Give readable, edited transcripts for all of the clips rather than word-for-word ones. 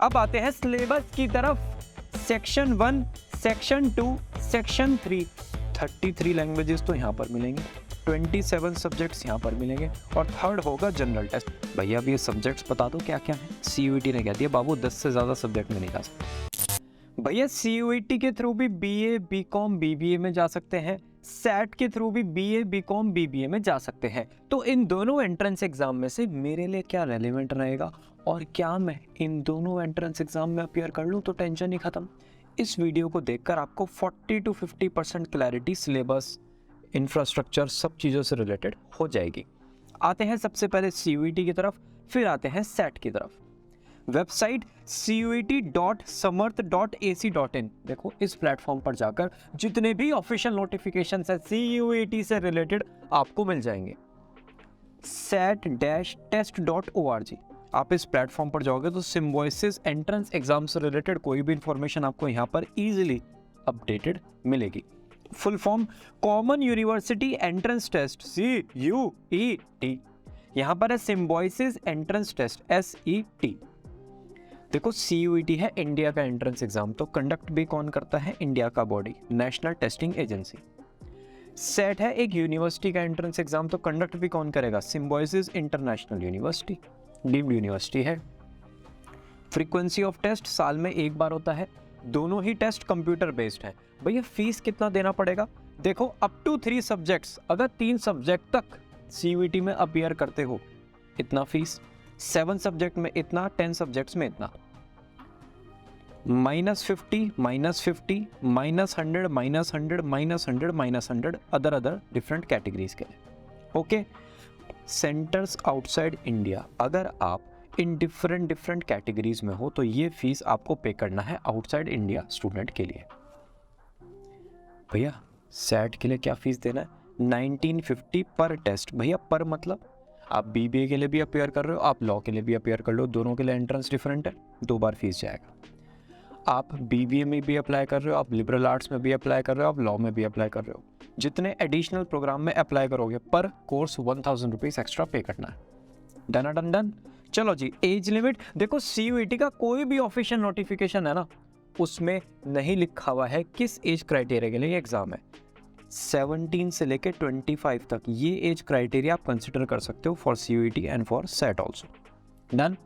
अब आते हैं सिलेबस की तरफ। सेक्शन 1, सेक्शन 2, सेक्शन 3, 33 लैंग्वेजेस तो यहाँ पर मिलेंगे, 27 सब्जेक्ट्स यहाँ पर मिलेंगे और थर्ड होगा जनरल टेस्ट। भैया अब ये सब्जेक्ट्स बता दो क्या क्या है। CUET ने कह दिया बाबू 10 से ज़्यादा सब्जेक्ट में नहीं जा सकते। भैया CUET के थ्रू भी BA, BCom, BBA में जा सकते हैं, सेट के थ्रू भी BA, BCom, BBA में जा सकते हैं। तो इन दोनों एंट्रेंस एग्जाम में से मेरे लिए क्या रेलेवेंट रहेगा और क्या मैं इन दोनों एंट्रेंस एग्जाम में अपीयर कर लूँ तो टेंशन ही खत्म। इस वीडियो को देखकर आपको 40 to 50% क्लैरिटी सिलेबस, इंफ्रास्ट्रक्चर, सब चीज़ों से रिलेटेड हो जाएगी। आते हैं सबसे पहले CUET की तरफ, फिर आते हैं सेट की तरफ। वेबसाइट cuet.samarth.ac.in, देखो इस प्लेटफॉर्म पर जाकर जितने भी ऑफिशियल नोटिफिकेशन है CUET से रिलेटेड आपको मिल जाएंगे। set-test.org, आप इस प्लेटफॉर्म पर जाओगे तो सिम्बोसिस एंट्रेंस एग्जाम से रिलेटेड कोई भी इंफॉर्मेशन आपको यहाँ पर इजीली अपडेटेड मिलेगी। Full form common university entrance test, CUET, यहाँ पर है सिम्बोसिस एंट्रेंस टेस्ट, SET। देखो CUET है इंडिया का एंट्रेंस एग्जाम, तो कंडक्ट भी कौन करता है? इंडिया का body, national testing agency. SET है एक यूनिवर्सिटी का एंट्रेंस एग्जाम, तो कंडक्ट भी कौन करेगा? Symbiosis international university, deemed university है। फ्रीक्वेंसी ऑफ टेस्ट साल में एक बार होता है, दोनों ही टेस्ट कंप्यूटर बेस्ड है। भैया फीस कितना देना पड़ेगा? देखो अप टू 3 सब्जेक्ट्स, अगर 3 सब्जेक्ट तक CUET में अपीयर करते हो इतना फीस, 7 सब्जेक्ट में इतना, 10 सब्जेक्ट्स में इतना। -50, -50, -100, -100, -100, -100 अदर डिफरेंट कैटेगरीज के लिए। ओके, सेंटर्स आउटसाइड इंडिया, अगर आप इन डिफरेंट कैटेगरीज में हो तो ये फीस आपको पे करना है आउटसाइड इंडिया स्टूडेंट के लिए। भैया सेट के लिए क्या फीस देना है? 1950 पर टेस्ट। भैया पर मतलब आप BBA के लिए भी अपीयर कर रहे हो, आप लॉ के लिए भी अपीयर कर लो, दोनों के लिए एंट्रेंस डिफरेंट है, 2 बार फीस जाएगा। आप BBA में भी अप्लाई कर रहे हो, आप लिबरल आर्ट्स में भी अप्लाई कर रहे हो, आप लॉ में भी अप्लाई कर रहे हो, जितने एडिशनल प्रोग्राम में अप्लाई करोगे पर कोर्स 1000 रुपीज़ एक्स्ट्रा पे करना है। डन। चलो जी, एज लिमिट देखो CUET का कोई भी ऑफिशियल नोटिफिकेशन है ना, उसमें नहीं लिखा हुआ है किस एज क्राइटेरिया के लिए ये एग्जाम है। 17 से लेकर 25 तक ये एज क्राइटेरिया आप कंसिडर कर सकते हो for CUET and for set also. Done.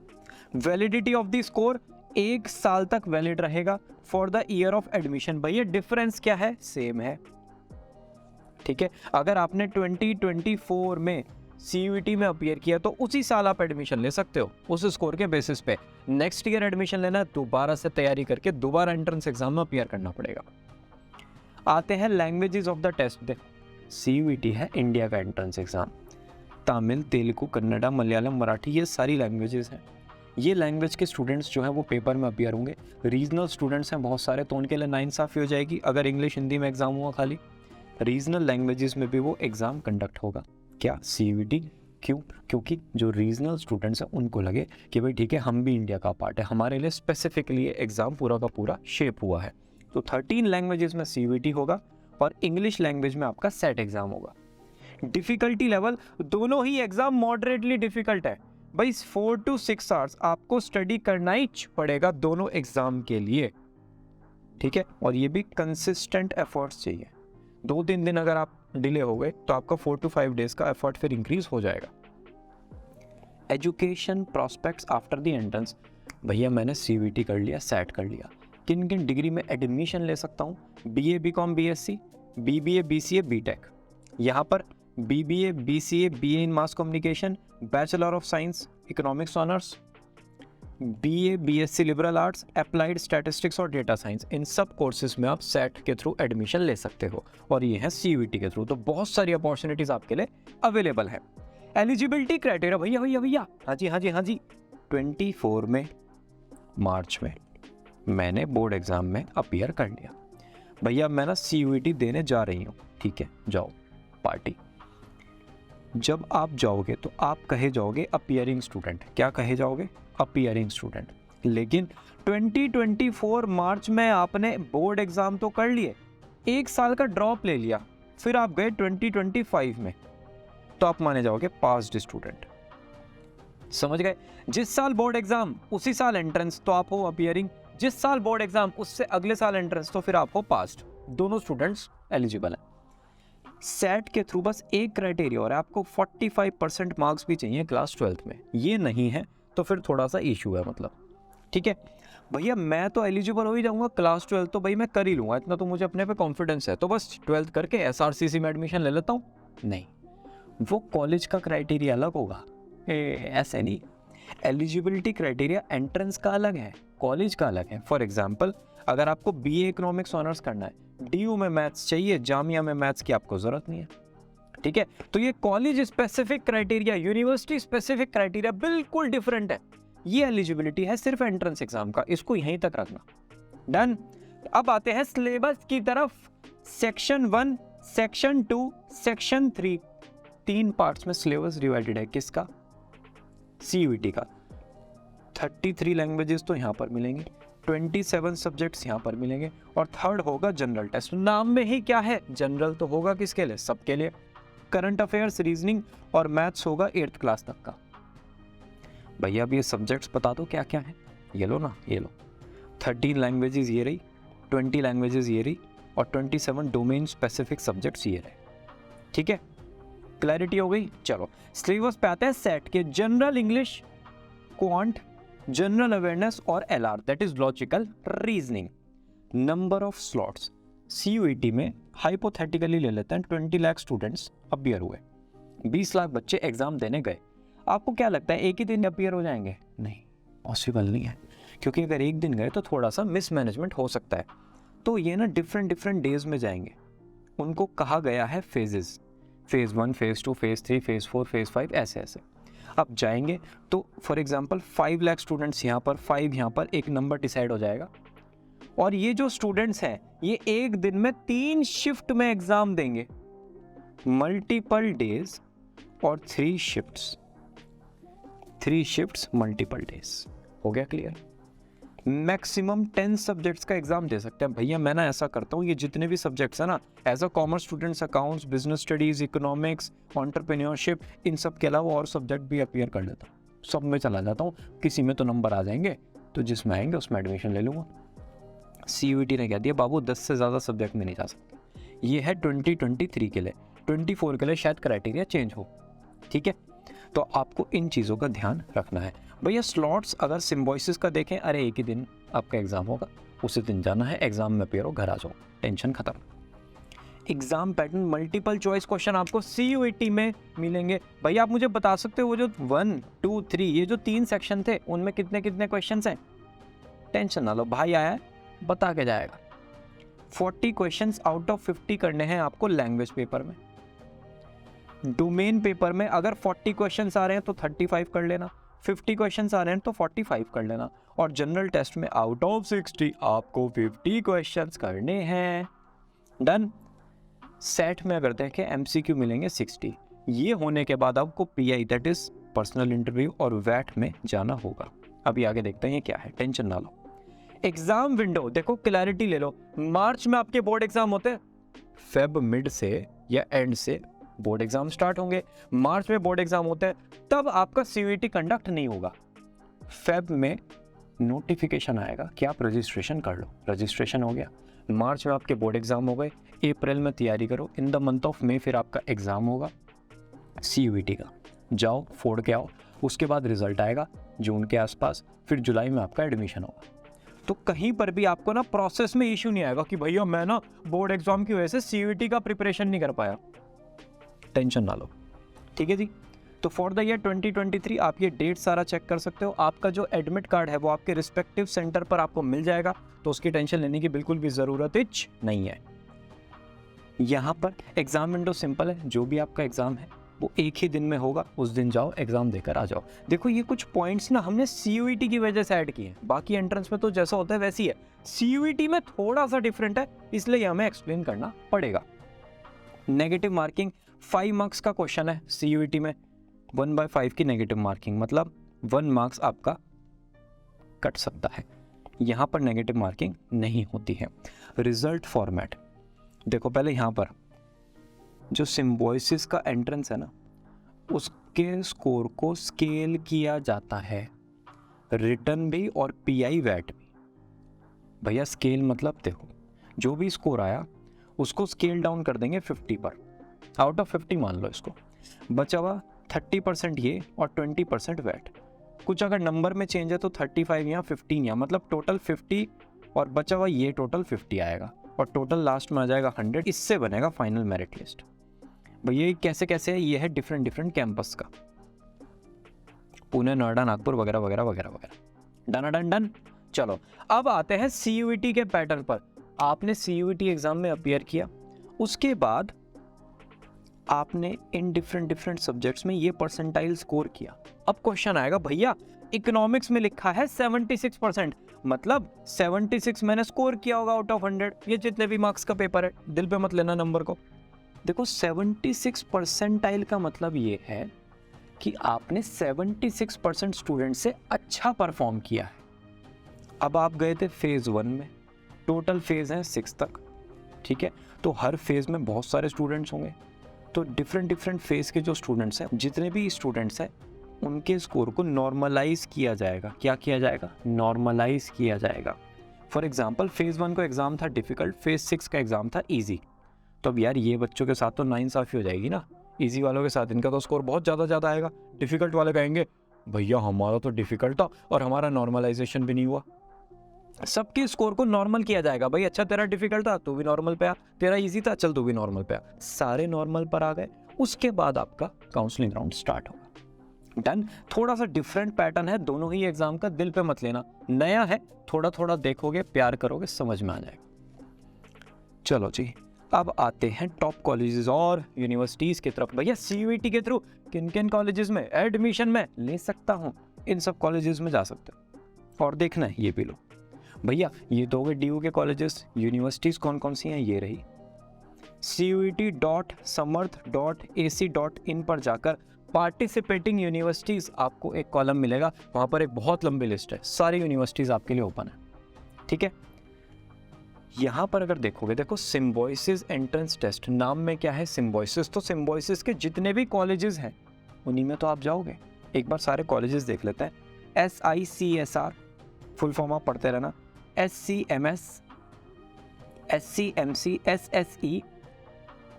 Validity of the score 1 साल तक वैलिड रहेगा for the year of admission. भैया डिफरेंस क्या है? सेम है, ठीक है। अगर आपने 2024 में CUET में अपीयर किया तो उसी साल आप एडमिशन ले सकते हो उस स्कोर के बेसिस पे। नेक्स्ट ईयर एडमिशन लेना है, दोबारा से तैयारी करके दोबारा एंट्रेंस एग्जाम में अपीयर करना पड़ेगा। आते हैं languages of the test. CUET है इंडिया का एंट्रेंस एग्जाम, तमिल, तेलुगु, कन्नड़ा, मलयालम, मराठी, ये सारी लैंग्वेजेस हैं। ये लैंग्वेज के स्टूडेंट्स जो हैं वो पेपर में अपीयर होंगे। रीजनल स्टूडेंट्स हैं बहुत सारे, तो उनके लिए नाइंसाफ़ी हो जाएगी अगर इंग्लिश हिंदी में एग्जाम हुआ खाली। रीजनल लैंग्वेजेस में भी वो एग्ज़ाम कंडक्ट होगा। क्या? CUET। क्यों? क्योंकि जो रीजनल स्टूडेंट्स हैं उनको लगे कि भाई ठीक है हम भी इंडिया का पार्ट है, हमारे लिए स्पेसिफिकली ये एग्ज़ाम पूरा का पूरा शेप हुआ है। तो 13 लैंग्वेजेस में CUET होगा और इंग्लिश लैंग्वेज में आपका सेट एग्ज़ाम होगा। डिफ़िकल्टी लेवल दोनों ही एग्ज़ाम मॉडरेटली डिफ़िकल्ट है। भाई 4 to 6 आवर्स आपको स्टडी करना ही पड़ेगा दोनों एग्ज़ाम के लिए, ठीक है। और ये भी कंसिस्टेंट एफर्ट्स चाहिए। 2-3 दिन अगर आप डिले हो गए तो आपका 4 to 5 डेज का एफर्ट फिर इंक्रीज हो जाएगा। Education prospects after the entrance. भैया मैंने CUET कर लिया, सेट कर लिया, किन किन डिग्री में एडमिशन ले सकता हूँ? BA, BCom, BSc, BBA, BCA, BTech। यहाँ पर BBA, BCA, BA in mass communication, bachelor of science economics honours, BA, BSc liberal arts, applied statistics और डेटा साइंस, इन सब कोर्सेज में आप सेट के थ्रू एडमिशन ले सकते हो और ये है CUET के थ्रू। तो बहुत सारी अपॉर्चुनिटीज़ आपके लिए अवेलेबल है। एलिजिबिलिटी क्राइटेरिया भैया हाँ जी 24 में मार्च में मैंने बोर्ड एग्ज़ाम में अपीयर कर लिया। भैया मैं ना CUET देने जा रही हूँ, ठीक है, जाओ पार्टी। जब आप जाओगे तो आप कहे जाओगे अपीयरिंग स्टूडेंट। क्या कहे जाओगे? Appearing student. लेकिन 2024 मार्च में आपने बोर्ड एग्ज़ाम तो कर लिए, 1 साल का ड्रॉप ले लिया, फिर आप गए 2025 में, तो आप माने जाओगे पास्ड स्टूडेंट। समझ गए? जिस साल बोर्ड एग्जाम उसी साल एंट्रेंस, तो आप हो अपीयरिंग। जिस साल बोर्ड एग्जाम उससे अगले साल एंट्रेंस, तो फिर आप हो पास्ट। दोनों स्टूडेंट्स एलिजिबल हैं। सेट के थ्रू बस एक क्राइटेरिया और आपको 45% मार्क्स भी चाहिए क्लास 12th में, ये नहीं है तो फिर थोड़ा सा इशू है मतलब। ठीक है भैया, मैं तो एलिजिबल हो ही जाऊंगा, क्लास 12 तो भाई मैं कर ही लूंगा, इतना तो मुझे अपने पे कॉन्फिडेंस है, तो बस 12th करके SRCC में एडमिशन ले लेता हूँ। नहीं, वो कॉलेज का क्राइटेरिया अलग होगा, ऐसे नहीं। एलिजिबिलिटी क्राइटेरिया एंट्रेंस का अलग है, कॉलेज का अलग है। फॉर एग्जाम्पल, अगर आपको BA इकोनॉमिक्स ऑनर्स करना है, DU में मैथ्स चाहिए, जामिया में मैथ्स की आपको ज़रूरत नहीं है। ठीक है, तो ये college specific criteria, university specific criteria बिल्कुल डिफरेंट है। ये एलिजिबिलिटी है सिर्फ एंट्रेंस एग्जाम का, इसको यहीं तक रखना। डन। अब आते हैं सिलेबस की तरफ। सेक्शन 1, सेक्शन 2, सेक्शन 3, 3 पार्ट्स में सिलेबस डिवाइडेड है। किसका? CUET का। 33 लैंग्वेजेस तो यहाँ पर मिलेंगे, 27 सब्जेक्ट्स यहाँ पर मिलेंगे, और थर्ड होगा जनरल टेस्ट। नाम में ही क्या है, जनरल, तो होगा किसके लिए? सबके लिए। करंट अफेयर्स, रीजनिंग और मैथ्स होगा 8th क्लास तक का। भैया अब ये सब्जेक्ट्स बता दो क्या क्या है। ये लो ना, ये लो, 13 लैंग्वेजेस ये रही, 20 लैंग्वेजेस ये रही, और 27 डोमेन स्पेसिफिक सब्जेक्ट्स ये रहे। ठीक है, क्लैरिटी हो गई। चलो सिलेबस पे आते हैं। सेट के general English, quant, general awareness और LR, that is logical reasoning. Number of slots CUET में हाइपोथेटिकली ले लेते हैं 20 लाख स्टूडेंट्स अपीयर हुए, 20 लाख बच्चे एग्जाम देने गए। आपको क्या लगता है एक ही दिन अपीयर हो जाएंगे? नहीं, पॉसिबल नहीं है, क्योंकि अगर एक दिन गए तो थोड़ा सा मिसमैनेजमेंट हो सकता है। तो ये ना डिफरेंट डेज में जाएंगे। उनको कहा गया है phases, phase 1, phase 2, phase 3, phase 4, phase 5, ऐसे ऐसे। अब जाएंगे तो फॉर एग्जांपल 5 लाख स्टूडेंट्स यहाँ पर, 5 यहाँ पर, एक नंबर डिसाइड हो जाएगा। और ये जो स्टूडेंट्स हैं ये एक दिन में 3 शिफ्ट में एग्जाम देंगे, मल्टीपल डेज और 3 शिफ्ट्स, 3 शिफ्ट्स मल्टीपल डेज। हो गया क्लियर? मैक्सिमम 10 सब्जेक्ट्स का एग्जाम दे सकते हैं। भैया मैं ना ऐसा करता हूँ, ये जितने भी सब्जेक्ट्स हैं ना, as a commerce students accounts, business studies, economics, entrepreneurship, इन सब के अलावा और सब्जेक्ट भी अपीयर कर लेता हूँ, सब में चला जाता हूँ। किसी में तो नंबर आ जाएंगे तो जिसमें आएंगे उसमें एडमिशन ले लूँगा। CUET ने कह दिया बाबू 10 से ज़्यादा सब्जेक्ट में नहीं जा सकते। ये है 2023 के लिए, 24 के लिए शायद क्राइटेरिया चेंज हो। ठीक है, तो आपको इन चीज़ों का ध्यान रखना है। भैया स्लॉट्स अगर सिम्बॉयसिस का देखें, अरे एक ही दिन आपका एग्जाम होगा, उसी दिन जाना है, एग्जाम में अपीयर हो, घर आ जाओ, टेंशन खत्म। Exam pattern multiple choice question आपको CUET में मिलेंगे। भैया आप मुझे बता सकते हो वो जो 1, 2, 3 ये जो 3 सेक्शन थे उनमें कितने कितने क्वेश्चन हैं? टेंशन ना लो, भाई आया है बता के जाएगा। 40 क्वेश्चंस आउट ऑफ 50 करने हैं आपको लैंग्वेज पेपर में। डोमेन पेपर में अगर 40 क्वेश्चंस आ रहे हैं तो 35 कर लेना, 50 क्वेश्चंस आ रहे हैं तो 45 कर लेना, और जनरल टेस्ट में आउट ऑफ 60 आपको 50 क्वेश्चंस करने हैं। डन। सेट में अगर देखें MCQ मिलेंगे 60। ये होने के बाद आपको PI that is personal interview और VAT में जाना होगा। अभी आगे देखते हैं ये क्या है, टेंशन ना लो। एग्जाम विंडो देखो, क्लैरिटी ले लो। मार्च में आपके बोर्ड एग्जाम होते हैं, फेब मिड से या एंड से बोर्ड एग्जाम स्टार्ट होंगे। मार्च में बोर्ड एग्जाम होता है, तब आपका CUET कंडक्ट नहीं होगा। फेब में नोटिफिकेशन आएगा कि आप रजिस्ट्रेशन कर लो, रजिस्ट्रेशन हो गया। मार्च में आपके बोर्ड एग्जाम हो गए, अप्रैल में तैयारी करो, इन द मंथ ऑफ मई फिर आपका एग्जाम होगा CUET का, जाओ फोड़ के आओ। उसके बाद रिजल्ट आएगा जून के आसपास, फिर जुलाई में आपका एडमिशन होगा। तो कहीं पर भी आपको ना प्रोसेस में इश्यू नहीं आएगा कि भैया मैं ना बोर्ड एग्जाम की वजह से CUET का प्रिपरेशन नहीं कर पाया, टेंशन ना लो। ठीक है जी। तो फॉर द ईयर 2023 आप ये डेट सारा चेक कर सकते हो। आपका जो एडमिट कार्ड है वो आपके रिस्पेक्टिव सेंटर पर आपको मिल जाएगा, तो उसकी टेंशन लेने की बिल्कुल भी ज़रूरत नहीं है। यहाँ पर एग्जाम विंडो सिंपल है, जो भी आपका एग्जाम है वो एक ही दिन में होगा, उस दिन जाओ एग्जाम देकर आ जाओ। देखो ये कुछ पॉइंट्स ना हमने CUET की वजह से ऐड किए हैं, बाकी एंट्रेंस में तो जैसा होता है वैसी है, CUET में थोड़ा सा डिफरेंट है, इसलिए हमें एक्सप्लेन करना पड़ेगा। नेगेटिव मार्किंग 5 मार्क्स का क्वेश्चन है CUET में, 1/5 की नेगेटिव मार्किंग, मतलब 1 मार्क्स आपका कट सकता है। यहाँ पर नेगेटिव मार्किंग नहीं होती है। रिजल्ट फॉर्मेट देखो, पहले यहाँ पर जो सिम्बॉयसिस का एंट्रेंस है ना, आपके स्कोर को स्केल किया जाता है, रिटर्न भी और पीआई वैट भी। भैया स्केल मतलब देखो, जो भी स्कोर आया उसको स्केल डाउन कर देंगे 50 पर, आउट ऑफ 50 मान लो इसको, बचा हुआ 30% ये और 20% वैट। कुछ अगर नंबर में चेंज है तो 35 या 15 या मतलब टोटल 50 और बचा हुआ ये टोटल 50 आएगा और टोटल लास्ट में आ जाएगा 100। इससे बनेगा फाइनल मेरिट लिस्ट। भैया कैसे कैसे है, ये है डिफरेंट डिफरेंट कैंपस का, पुणे, नोएडा, नागपुर वगैरह वगैरह वगैरह वगैरह। Done done done. चलो अब आते हैं सीयूईटी के पैटर्न पर। आपने सीयूईटी एग्जाम में अपीयर किया, उसके बाद आपने इन डिफरेंट डिफरेंट सब्जेक्ट्स में ये परसेंटाइल स्कोर किया। अब क्वेश्चन आएगा, भैया इकोनॉमिक्स में लिखा है 76%, मतलब 76 मैंने स्कोर किया होगा आउट ऑफ 100। ये जितने भी मार्क्स का पेपर है, दिल पे मत लेना नंबर को। देखो 76 परसेंटाइल का मतलब ये है कि आपने 76% स्टूडेंट से अच्छा परफॉर्म किया है। अब आप गए थे फेज 1 में, टोटल फेज है 6 तक, ठीक है, तो हर फेज में बहुत सारे स्टूडेंट्स होंगे, तो डिफरेंट डिफरेंट फेज के जो स्टूडेंट्स हैं, जितने भी स्टूडेंट्स हैं उनके स्कोर को नॉर्मलाइज किया जाएगा। क्या किया जाएगा? नॉर्मलाइज किया जाएगा। फॉर एग्जांपल फेज 1 का एग्जाम था डिफिकल्ट, फेज 6 का एग्जाम था इजी, तो अब यार ये बच्चों के साथ तो नाइंसाफी हो जाएगी ना। इजी वालों के साथ इनका तो स्कोर बहुत ज़्यादा आएगा, डिफिकल्ट वाले कहेंगे भैया हमारा तो डिफिकल्ट था और हमारा नॉर्मलाइजेशन भी नहीं हुआ। सबके स्कोर को नॉर्मल किया जाएगा। भाई अच्छा तेरा डिफिकल्ट था, तू भी नॉर्मल पे आ, तेरा इजी था, चल तू भी नॉर्मल पे आ। सारे नॉर्मल पर आ गए, उसके बाद आपका काउंसलिंग राउंड स्टार्ट होगा। डन। थोड़ा सा डिफरेंट पैटर्न है दोनों ही एग्जाम का, दिल पे मत लेना, नया है, थोड़ा थोड़ा देखोगे, प्यार करोगे, समझ में आ जाएगा। चलो जी, अब आते हैं टॉप कॉलेजेस और यूनिवर्सिटीज़ की तरफ। भैया सीयूईटी के थ्रू किन किन कॉलेजेस में एडमिशन में ले सकता हूँ, इन सब कॉलेजेस में जा सकते हो। और देखना है ये भी लो भैया, ये तो हो गए डीयू के कॉलेजेस। यूनिवर्सिटीज़ कौन कौन सी हैं ये रही, cuet.samarth.ac.in पर जाकर पार्टिसिपेटिंग यूनिवर्सिटीज़ आपको एक कॉलम मिलेगा, वहाँ पर एक बहुत लंबी लिस्ट है, सारी यूनिवर्सिटीज़ आपके लिए ओपन है, ठीक है। यहाँ पर अगर देखोगे, देखो सिम्बोयसिस एंट्रेंस टेस्ट, नाम में क्या है सिम्बोयसिस, तो सिम्बोयसिस के जितने भी कॉलेजेस हैं उन्हीं में तो आप जाओगे। एक बार सारे कॉलेजेस देख लेते हैं। SICSR फुल फॉर्म आप पढ़ते रहना, SCMS, SCMC, SSE,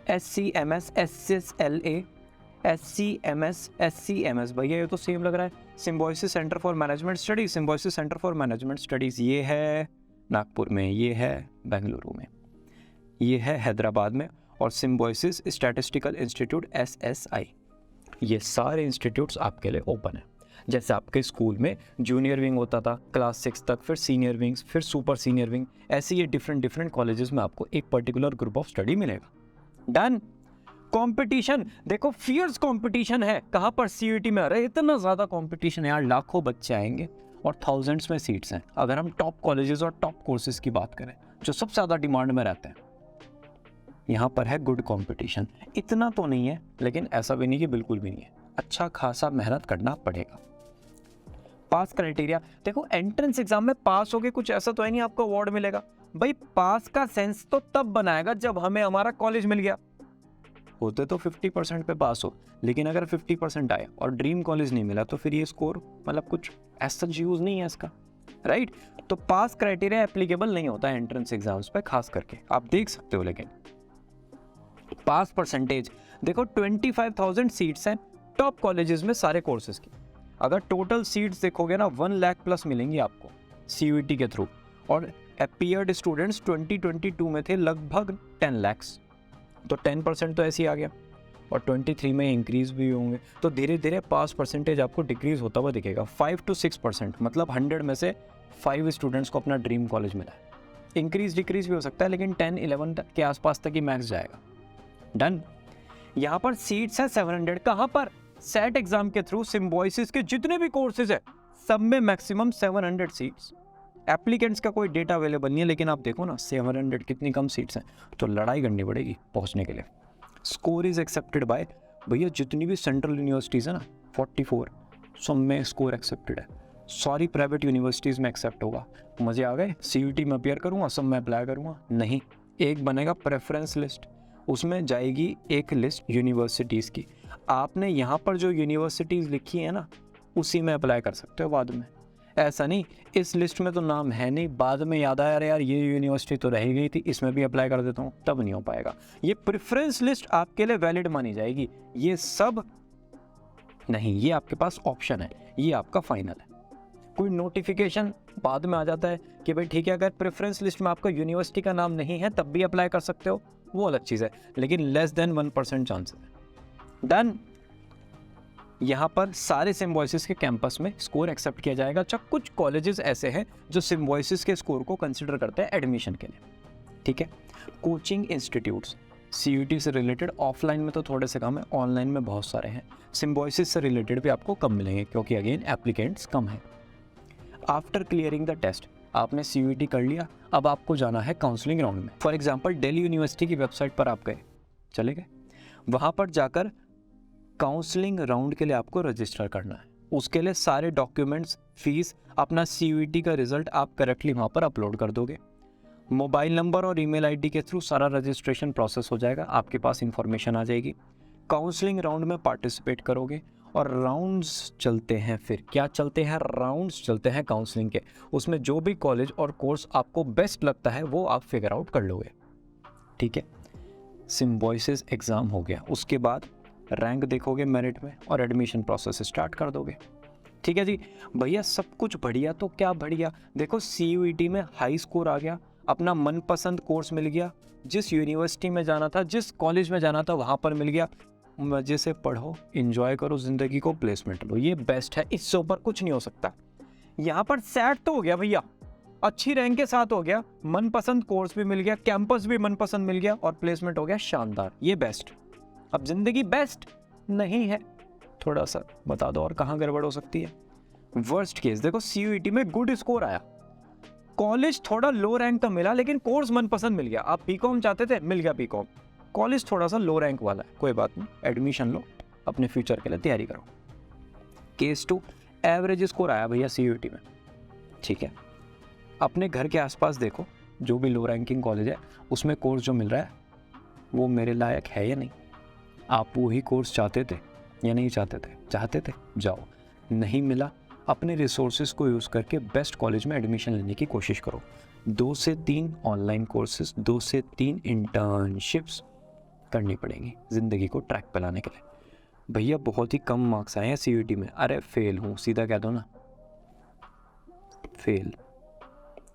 SCMS, SSLA, SCMS, SCMS। भैया ये तो सेम लग रहा है। Symbiosis centre for management studies, Symbiosis centre for management studies ये है नागपुर में, ये है बेंगलुरु में, ये है हैदराबाद में, और सिम्बोयसिस स्टैटिस्टिकल इंस्टीट्यूट SSI, ये सारे इंस्टीट्यूट्स आपके लिए ओपन है। जैसे आपके स्कूल में जूनियर विंग होता था क्लास 6 तक, फिर सीनियर विंग्स, फिर सुपर सीनियर विंग, ऐसे ये डिफरेंट डिफरेंट कॉलेजेस में आपको एक पर्टिकुलर ग्रुप ऑफ स्टडी मिलेगा। डन। कंपटीशन देखो, फियर्स कंपटीशन है। कहाँ पर? सीयूईटी में। अरे इतना ज़्यादा कंपटीशन है यार, लाखों बच्चे आएंगे और थाउजेंड्स में सीट्स हैं। अगर हम टॉप कॉलेजेस और टॉप कोर्सेज की बात करें जो सबसे ज़्यादा डिमांड में रहते हैं, यहाँ पर है गुड कंपटीशन। इतना तो नहीं है, लेकिन ऐसा भी नहीं कि बिल्कुल भी नहीं है, अच्छा खासा मेहनत करना पड़ेगा। पास क्राइटेरिया देखो, एंट्रेंस एग्जाम में पास हो गए, कुछ ऐसा तो है नहीं आपको अवार्ड मिलेगा। भाई पास का सेंस तो तब बनाएगा जब हमें हमारा कॉलेज मिल गया। होते तो 50% पे पास हो, लेकिन अगर 50% आए और ड्रीम कॉलेज नहीं मिला तो फिर ये स्कोर मतलब कुछ ऐसा यूज नहीं है इसका, राइट। तो पास क्राइटेरिया एप्लीकेबल नहीं होता है एंट्रेंस एग्जाम्स पे खास करके, आप देख सकते हो। लेकिन पास परसेंटेज देखो, 25,000 सीट्स हैं टॉप कॉलेजेस में सारे कोर्सेज की। अगर टोटल सीट्स देखोगे ना 1 लाख प्लस मिलेंगी आपको सीयूईटी के थ्रू, और अपीयर्ड स्टूडेंट्स 2022 में थे लगभग 10 लाख्स, तो 10% तो ऐसे ही आ गया, और 23 में इंक्रीज भी होंगे, तो धीरे धीरे पास परसेंटेज आपको डिक्रीज होता हुआ दिखेगा। 5 to 6%, मतलब 100 में से 5 स्टूडेंट्स को अपना ड्रीम कॉलेज मिला है। इंक्रीज डिक्रीज भी हो सकता है, लेकिन 10-11 के आसपास तक ही मैक्स जाएगा। डन। यहाँ पर सीट्स है 700। कहाँ पर? सेट एग्जाम के थ्रू सिम्बोयसिस के जितने भी कोर्सेज है सब में मैक्सिमम 700 सीट्स। एप्लीकेंट्स का कोई डेटा अवेलेबल नहीं है, लेकिन आप देखो ना 700 कितनी कम सीट्स हैं, तो लड़ाई करनी पड़ेगी पहुंचने के लिए। स्कोर इज एक्सेप्टेड बाय, भैया जितनी भी सेंट्रल यूनिवर्सिटीज़ है ना 44, सब में स्कोर एक्सेप्टेड है। सारी प्राइवेट यूनिवर्सिटीज़ में एक्सेप्ट होगा। मज़े आ गए। सीयूईटी में अपेयर करूँगा, सब में अप्लाई करूँगा? नहीं, एक बनेगा प्रेफरेंस लिस्ट, उसमें जाएगी एक लिस्ट यूनिवर्सिटीज़ की। आपने यहाँ पर जो यूनिवर्सिटीज़ लिखी है ना, उसी में अप्लाई कर सकते हो बाद में। ऐसा नहीं इस लिस्ट में तो नाम है नहीं, बाद में याद आया अरे यार ये यूनिवर्सिटी तो रह गई थी, इसमें भी अप्लाई कर देता हूँ, तब नहीं हो पाएगा। ये प्रेफरेंस लिस्ट आपके लिए वैलिड मानी जाएगी, ये सब नहीं, ये आपके पास ऑप्शन है, ये आपका फाइनल है। कोई नोटिफिकेशन बाद में आ जाता है कि भाई ठीक है, अगर प्रेफरेंस लिस्ट में आपका यूनिवर्सिटी का नाम नहीं है तब भी अप्लाई कर सकते हो, वो अलग चीज़ है, लेकिन लेस देन 1% चांस है। डन। यहाँ पर सारे सिम्बॉयसिस के कैंपस में स्कोर एक्सेप्ट किया जाएगा। अच्छा, कुछ कॉलेजेस ऐसे हैं जो सिम्बॉयसिस के स्कोर को कंसिडर करते हैं एडमिशन के लिए, ठीक है। कोचिंग इंस्टीट्यूट्स CUET से रिलेटेड ऑफलाइन में तो थोड़े से कम है, ऑनलाइन में बहुत सारे हैं। सिम्बॉयसिस से रिलेटेड भी आपको कम मिलेंगे क्योंकि अगेन एप्लीकेंट्स कम हैं। आफ्टर क्लियरिंग द टेस्ट, आपने CUET कर लिया, अब आपको जाना है काउंसलिंग राउंड में। फॉर एग्जांपल दिल्ली यूनिवर्सिटी की वेबसाइट पर आप गए, चले गए, वहाँ पर जाकर काउंसलिंग राउंड के लिए आपको रजिस्टर करना है। उसके लिए सारे डॉक्यूमेंट्स, फीस, अपना CUET का रिजल्ट आप करेक्टली वहाँ पर अपलोड कर दोगे। मोबाइल नंबर और ईमेल ID के थ्रू सारा रजिस्ट्रेशन प्रोसेस हो जाएगा, आपके पास इंफॉर्मेशन आ जाएगी। काउंसलिंग राउंड में पार्टिसिपेट करोगे और राउंड्स चलते हैं। फिर क्या चलते हैं? राउंड्स चलते हैं काउंसलिंग के। उसमें जो भी कॉलेज और कोर्स आपको बेस्ट लगता है वो आप फिगर आउट कर लोगे, ठीक है। सिम्बॉयसिस एग्ज़ाम हो गया, उसके बाद रैंक देखोगे मेरिट में और एडमिशन प्रोसेस स्टार्ट कर दोगे, ठीक है जी। भैया सब कुछ बढ़िया तो क्या बढ़िया, देखो CUET में हाई स्कोर आ गया, अपना मनपसंद कोर्स मिल गया, जिस यूनिवर्सिटी में जाना था, जिस कॉलेज में जाना था वहाँ पर मिल गया, मज़े से पढ़ो, एंजॉय करो ज़िंदगी को, प्लेसमेंट लो, ये बेस्ट है, इससे ऊपर कुछ नहीं हो सकता। यहाँ पर सेट तो हो गया भैया, अच्छी रैंक के साथ हो गया, मनपसंद कोर्स भी मिल गया, कैंपस भी मनपसंद मिल गया और प्लेसमेंट हो गया शानदार, ये बेस्ट। अब ज़िंदगी बेस्ट नहीं है, थोड़ा सा बता दो और कहाँ गड़बड़ हो सकती है। वर्स्ट केस देखो, CUET में गुड स्कोर आया, कॉलेज थोड़ा लो रैंक का मिला लेकिन कोर्स मनपसंद मिल गया। आप BCom चाहते थे, मिल गया BCom, कॉलेज थोड़ा सा लो रैंक वाला है, कोई बात नहीं, एडमिशन लो, अपने फ्यूचर के लिए तैयारी करो। केस 2, एवरेज स्कोर आया भैया CUET में, ठीक है। अपने घर के आसपास देखो, जो भी लो रैंकिंग कॉलेज है उसमें कोर्स जो मिल रहा है वो मेरे लायक है या नहीं। आप वही कोर्स चाहते थे या नहीं चाहते थे? चाहते थे, जाओ। नहीं मिला, अपने रिसोर्सेज को यूज़ करके बेस्ट कॉलेज में एडमिशन लेने की कोशिश करो। 2 से 3 ऑनलाइन कोर्सेज, 2 से 3 इंटर्नशिप्स करनी पड़ेंगी ज़िंदगी को ट्रैक पे लाने के लिए। भैया बहुत ही कम मार्क्स आए हैं CUET में, अरे फेल हूँ, सीधा कह दो ना, फेल।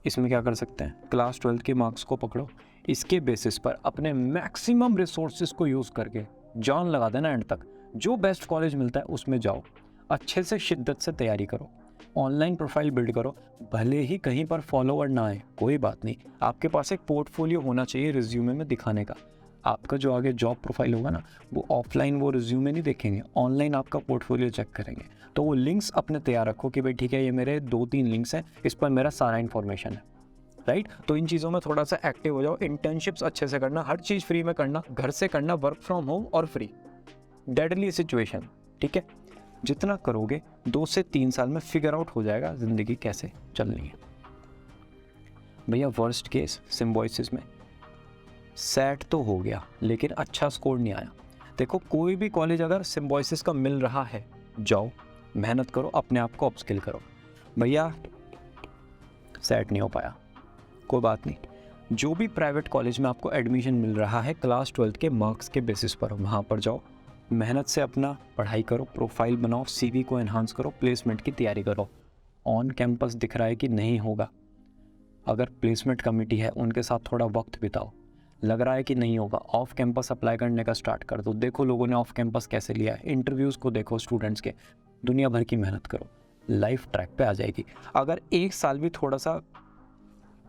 इसमें क्या कर सकते हैं? क्लास 12 के मार्क्स को पकड़ो, इसके बेसिस पर अपने मैक्सिमम रिसोर्सेज को यूज़ करके जान लगा देना एंड तक, जो बेस्ट कॉलेज मिलता है उसमें जाओ, अच्छे से शिद्दत से तैयारी करो, ऑनलाइन प्रोफाइल बिल्ड करो, भले ही कहीं पर फॉलोअर ना आए कोई बात नहीं, आपके पास एक पोर्टफोलियो होना चाहिए रिज्यूमे में दिखाने का। आपका जो आगे जॉब प्रोफाइल होगा ना, वो ऑफलाइन वो रिज्यूमे नहीं देखेंगे, ऑनलाइन आपका पोर्टफोलियो चेक करेंगे। तो वो लिंक्स अपने तैयार रखो कि भाई ठीक है, ये मेरे 2-3 लिंक्स हैं, इस पर मेरा सारा इन्फॉर्मेशन है, राइट। तो इन चीज़ों में थोड़ा सा एक्टिव हो जाओ, इंटर्नशिप्स अच्छे से करना, हर चीज़ फ्री में करना, घर से करना, वर्क फ्रॉम होम और फ्री, डेडली सिचुएशन, ठीक है। जितना करोगे 2 से 3 साल में फिगर आउट हो जाएगा ज़िंदगी कैसे चलनी है। भैया वर्स्ट केस सिम्बॉयसिस में सेट तो हो गया लेकिन अच्छा स्कोर नहीं आया। देखो कोई भी कॉलेज अगर सिम्बॉयसिस का मिल रहा है, जाओ, मेहनत करो, अपने आप को अपस्किल करो। भैया सेट नहीं हो पाया, कोई बात नहीं, जो भी प्राइवेट कॉलेज में आपको एडमिशन मिल रहा है क्लास 12 के मार्क्स के बेसिस पर, वहाँ पर जाओ, मेहनत से अपना पढ़ाई करो, प्रोफाइल बनाओ, CV को एनहांस करो, प्लेसमेंट की तैयारी करो। ऑन कैंपस दिख रहा है कि नहीं होगा, अगर प्लेसमेंट कमेटी है उनके साथ थोड़ा वक्त बिताओ, लग रहा है कि नहीं होगा, ऑफ कैंपस अप्लाई करने का स्टार्ट कर दो। देखो लोगों ने ऑफ कैंपस कैसे लिया है, इंटरव्यूज़ को देखो स्टूडेंट्स के, दुनिया भर की मेहनत करो, लाइफ ट्रैक पे आ जाएगी। अगर 1 साल भी थोड़ा सा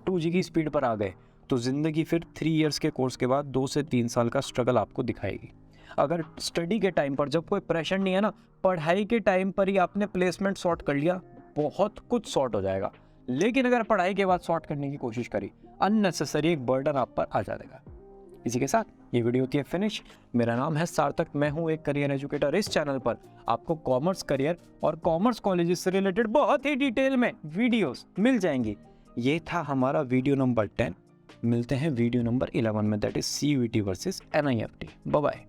2G की स्पीड पर आ गए तो ज़िंदगी फिर 3 इयर्स के कोर्स के बाद 2 से 3 साल का स्ट्रगल आपको दिखाएगी। अगर स्टडी के टाइम पर जब कोई प्रेशर नहीं है ना, पढ़ाई के टाइम पर ही आपने प्लेसमेंट सॉर्ट कर लिया, बहुत कुछ सॉर्ट हो जाएगा। लेकिन अगर पढ़ाई के बाद सॉर्ट करने की कोशिश करी, अननेसेसरी एक बर्डन आप पर आ जाएगा। इसी के साथ ये वीडियो होती है फिनिश। मेरा नाम है सार्थक, मैं हूँ एक करियर एजुकेटर। इस चैनल पर आपको कॉमर्स करियर और कॉमर्स कॉलेजेस से रिलेटेड बहुत ही डिटेल में वीडियोस मिल जाएंगी। ये था हमारा वीडियो नंबर 10। मिलते हैं वीडियो नंबर 11 में, that is CUET versus NIFT। Bye bye.